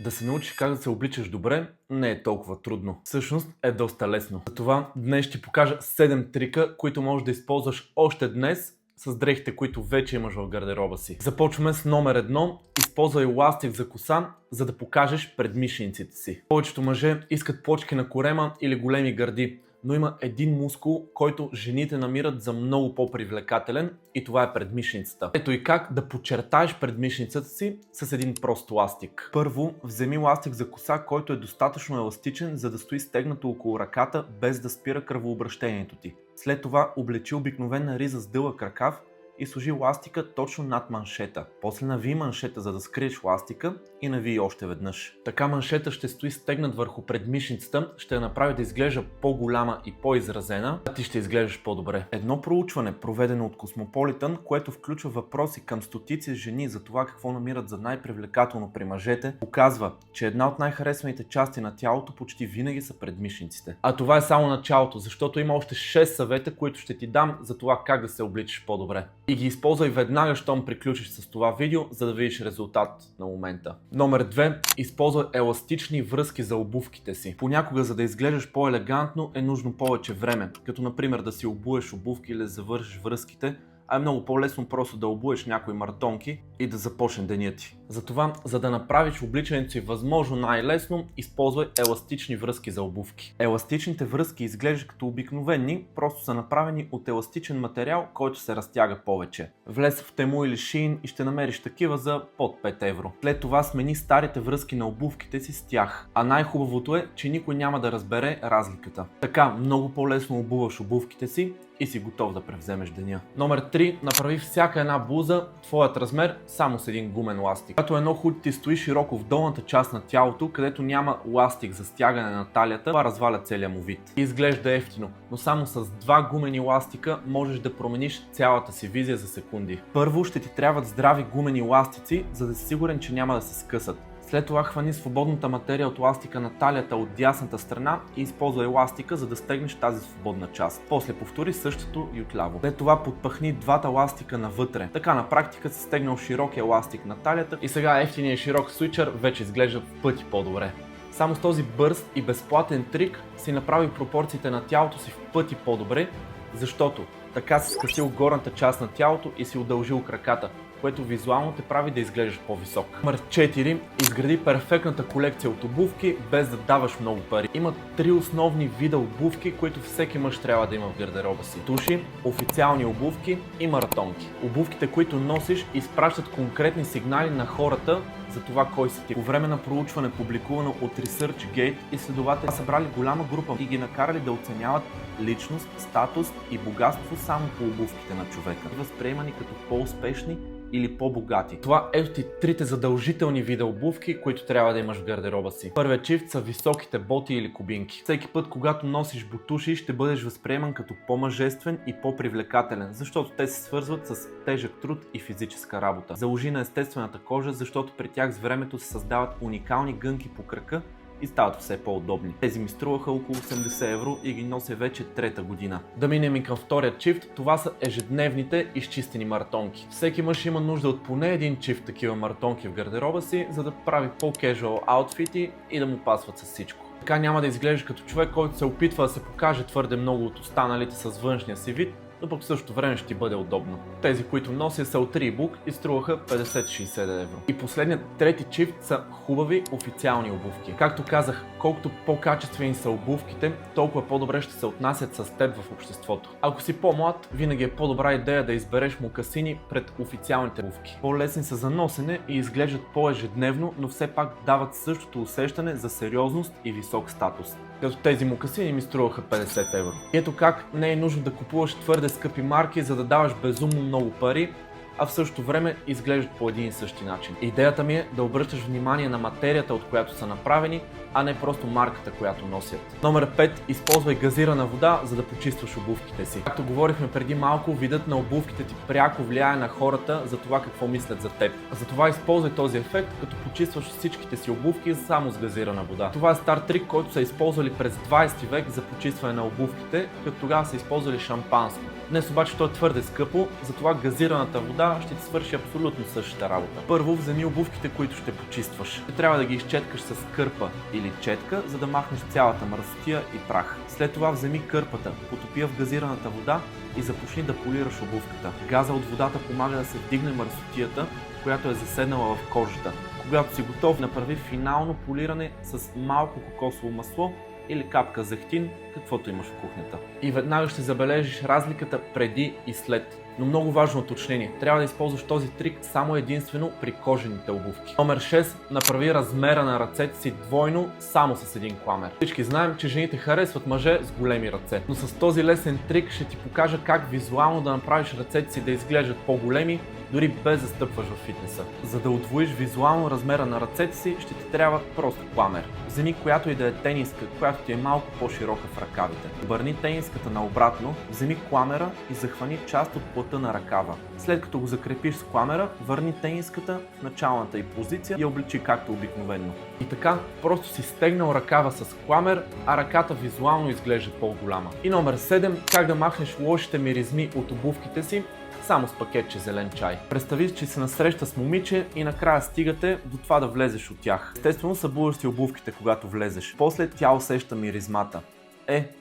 Да се научиш как да се обличаш добре не е толкова трудно. Всъщност е доста лесно. Затова днес ще покажа 7 трика, които можеш да използваш още днес с дрехите, които вече имаш в гардероба си. Започваме с номер 1. Използвай ластик за коса, за да покажеш предмишлениците си. Повечето мъже искат плочки на корема или големи гърди, но има един мускул, който жените намират за много по-привлекателен и това е предмишницата. Ето и как да подчертаеш предмишницата си с един прост ластик. Първо, вземи ластик за коса, който е достатъчно еластичен, за да стои стегнато около ръката, без да спира кръвообращението ти. След това облечи обикновена риза с дълъг ръкав и сложи ластика точно над маншета. После нави маншета, за да скриеш ластика и нави още веднъж. Така маншета ще стои стегнат върху предмишницата, ще я направи да изглежда по-голяма и по-изразена, а ти ще изглеждаш по-добре. Едно проучване, проведено от Cosmopolitan, което включва въпроси към стотици жени за това какво намират за най-привлекателно при мъжете, показва, че една от най-харесваните части на тялото почти винаги са предмишниците. А това е само началото, защото има още 6 съвета, които ще ти дам за това как да се обличаш по-добре. И ги използвай веднага, щом приключиш с това видео, за да видиш резултат на момента. Номер 2. Използвай еластични връзки за обувките си. Понякога, за да изглеждаш по-елегантно, е нужно повече време, като например да си обуеш обувки или да завършиш връзките, а е много по-лесно просто да обуеш някои мартонки и да започне деня ти. Затова, за да направиш обличането си възможно най-лесно, използвай еластични връзки за обувки. Еластичните връзки изглеждат като обикновени, просто са направени от еластичен материал, който се разтяга повече. Влез в Temu или Shein и ще намериш такива за под 5 евро. След това смени старите връзки на обувките си с тях. А най-хубавото е, че никой няма да разбере разликата. Така много по-лесно обуваш обувките си и си готов да превземеш деня. Номер 3. Направи всяка една блуза твоят размер само с един гумен ластик. Когато едно худи ти стои широко в долната част на тялото, където няма ластик за стягане на талията, това разваля целия му вид. Изглежда ефтино, но само с 2 гумени ластика можеш да промениш цялата си визия за секунди. Първо ще ти трябват здрави гумени ластици, за да си сигурен, че няма да се скъсат. След това хвани свободната материя от ластика на талията от дясната страна и използвай ластика, за да стегнеш тази свободна част. После повтори същото и отляво. След това подпъхни двата ластика навътре. Така на практика си стегнал широкия ластик на талията и сега ефтиният широк свичър вече изглежда в пъти по-добре. Само с този бърз и безплатен трик си направи пропорциите на тялото си в пъти по-добре, защото така си скъсил горната част на тялото и си удължил краката, което визуално те прави да изглеждаш по-висок. Номер 4. Изгради перфектната колекция от обувки, без да даваш много пари. Има 3 основни вида обувки, които всеки мъж трябва да има в гардероба си. Туши, официални обувки и маратонки. Обувките, които носиш, изпращат конкретни сигнали на хората за това кой си ти. По време на проучване, публикувано от ResearchGate, изследователи са събрали голяма група и ги накарали да оценяват личност, статус и богатство само по обувките на човека, възприемани като по-успешни или по-богати. Това ето ти 3 задължителни вида обувки, които трябва да имаш в гардероба си. Първият чифт са високите боти или кубинки. Всеки път, когато носиш бутуши, ще бъдеш възприеман като по-мъжествен и по-привлекателен, защото те се свързват с тежък труд и физическа работа. Заложи на естествената кожа, защото при тях с времето се създават уникални гънки по кръка и стават все по-удобни. Тези ми струваха около 80 евро и ги нося вече 3-та година. Да минем и към втория чифт, това са ежедневните изчистени маратонки. Всеки мъж има нужда от поне един чифт такива маратонки в гардероба си, за да прави по-кежуал аутфити и да му пасват с всичко. Така няма да изглеждаш като човек, който се опитва да се покаже твърде много от останалите с външния си вид, но пък в същото време ще ти бъде удобно. Тези, които нося, са от Reebok и струваха 50-60 евро. И последният трети чифт са хубави официални обувки. Както казах, колкото по-качествени са обувките, толкова по-добре ще се отнасят с теб в обществото. Ако си по-млад, винаги е по-добра идея да избереш мокасини пред официалните обувки. По-лесни са за носене и изглеждат по-ежедневно, но все пак дават същото усещане за сериозност и висок статус. Като тези мокасини ми струваха 50 евро. Ето как не е нужно да купуваш твърде скъпи марки, за да даваш безумно много пари, а в същото време изглеждат по един и същи начин. Идеята ми е да обръщаш внимание на материята, от която са направени, а не просто марката, която носят. Номер 5. Използвай газирана вода, за да почистваш обувките си. Както говорихме преди малко, видът на обувките ти пряко влияе на хората за това какво мислят за теб. Затова използвай този ефект, като почистваш всичките си обувки само с газирана вода. Това е стар трик, който са използвали през 20 век за почистване на обувките, като тогава са използвали шампанско. Днес обаче то е твърде скъпо, затова газираната вода ще ти свърши абсолютно същата работа. Първо вземи обувките, които ще почистваш. Трябва да ги изчеткаш с кърпа или четка, за да махнеш цялата мръсотия и прах. След това вземи кърпата, потопи я в газираната вода и започни да полираш обувката. Газа от водата помага да се вдигне мръсотията, която е заседнала в кожата. Когато си готов, направи финално полиране с малко кокосово масло или капка зехтин, каквото имаш в кухнята. И веднага ще забележиш разликата преди и след. Но много важно уточнение. Трябва да използваш този трик само единствено при кожените обувки. Номер 6. Направи размера на ръцете си двойно само с един кламер. Всички знаем, че жените харесват мъже с големи ръце. Но с този лесен трик ще ти покажа как визуално да направиш ръцете си да изглеждат по-големи, дори без да стъпваш в фитнеса. За да удвоиш визуално размера на ръцете си, ще ти трябва просто кламер. Вземи която и да е тениска, която ти е малко по-широка в ръкавите. Обърни тениската наобратно, вземи кламера и захвани част от плътта на ръкава. След като го закрепиш с кламера, върни тениската в началната й позиция и я обличи както обикновено. И така, просто си стегнал ръкава с кламер, а ръката визуално изглежда по-голяма. И номер 7. Как да махнеш лошите миризми от обувките си само с пакетче зелен чай. Представи, че се насреща с момиче и накрая стигате до това да влезеш от тях. Естествено събудаш си обувките, когато влезеш. После тя усеща миризмата.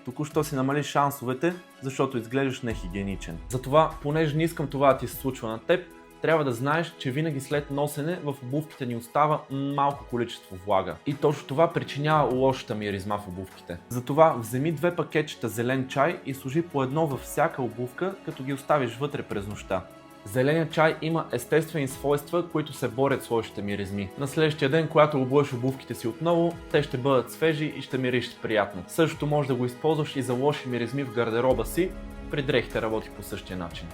Току-що си намали шансовете, защото изглеждаш нехигиеничен. Затова, понеже не искам това да ти се случва на теб, трябва да знаеш, че винаги след носене в обувките ни остава малко количество влага. И точно това причинява лошата миризма в обувките. Затова вземи 2 пакетчета зелен чай и сложи по едно във всяка обувка, като ги оставиш вътре през нощта. Зеленият чай има естествени свойства, които се борят с лошите миризми. На следващия ден, когато обуеш обувките си отново, те ще бъдат свежи и ще мириш приятно. Същото може да го използваш и за лоши миризми в гардероба си, при дрехите работи по същия начин.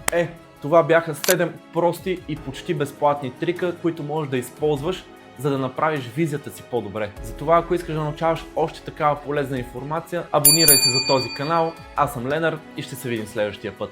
Това бяха 7 прости и почти безплатни трика, които можеш да използваш, за да направиш визията си по-добре. Затова, ако искаш да научаваш още такава полезна информация, абонирай се за този канал. Аз съм Ленар и ще се видим следващия път.